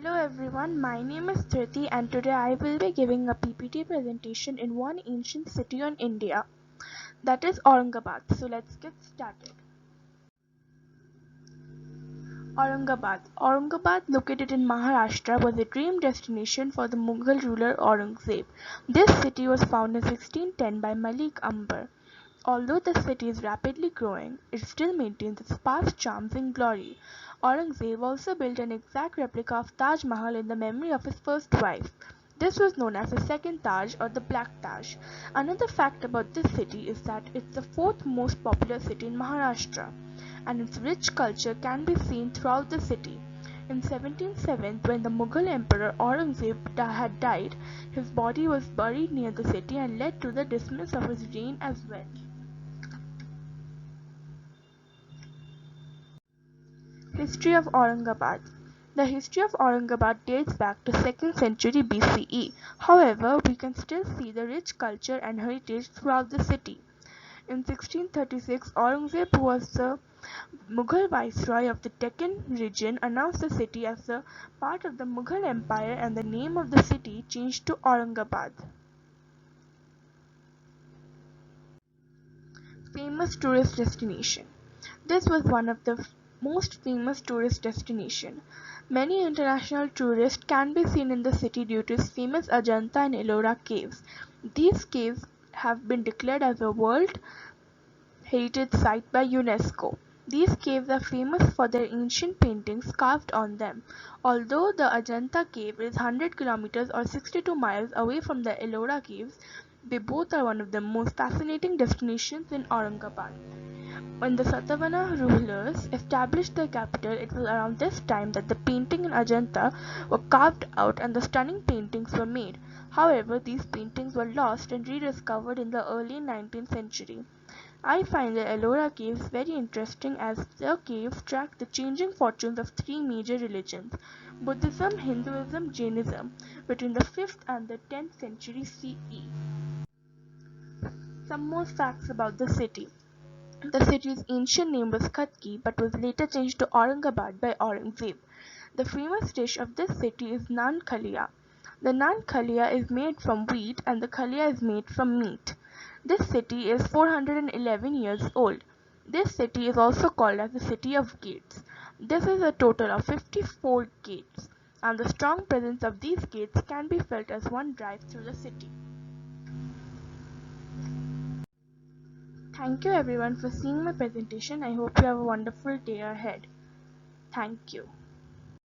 Hello everyone, my name is Thriti and today I will be giving a PPT presentation in one ancient city on India, that is Aurangabad. So let's get started. Aurangabad, located in Maharashtra, was a dream destination for the Mughal ruler Aurangzeb. This city was founded in 1610 by Malik Ambar. Although the city is rapidly growing, it still maintains its past charms and glory. Aurangzeb also built an exact replica of Taj Mahal in the memory of his first wife. This was known as the second Taj or the Black Taj. Another fact about this city is that it's the fourth most popular city in Maharashtra, and its rich culture can be seen throughout the city. In 1707, when the Mughal Emperor Aurangzeb had died, his body was buried near the city and led to the dismissal of his reign as well. History of Aurangabad. The history of Aurangabad dates back to 2nd century BCE. However, we can still see the rich culture and heritage throughout the city. In 1636, Aurangzeb, who was the Mughal viceroy of the Deccan region, announced the city as a part of the Mughal Empire and the name of the city changed to Aurangabad. Famous tourist destination. This was one of the most famous tourist destinations. Many international tourists can be seen in the city due to its famous Ajanta and Ellora caves. These caves have been declared as a World Heritage Site by UNESCO. These caves are famous for their ancient paintings carved on them. Although the Ajanta cave is 100 kilometers or 62 miles away from the Ellora caves, they both are one of the most fascinating destinations in Aurangabad. When the Satavahana rulers established their capital, it was around this time that the paintings in Ajanta were carved out and the stunning paintings were made. However, these paintings were lost and rediscovered in the early 19th century. I find the Ellora caves very interesting as the caves track the changing fortunes of three major religions, Buddhism, Hinduism, Jainism, between the 5th and the 10th century CE. Some more facts about the city. The city's ancient name was Khatki but was later changed to Aurangabad by Aurangzeb. The famous dish of this city is naan khalia. The naan khalia is made from wheat and the khalia is made from meat. This city is 411 years old. This city is also called as the City of Gates. This is a total of 54 gates, and the strong presence of these gates can be felt as one drives through the city. Thank you everyone for seeing my presentation. I hope you have a wonderful day ahead. Thank you.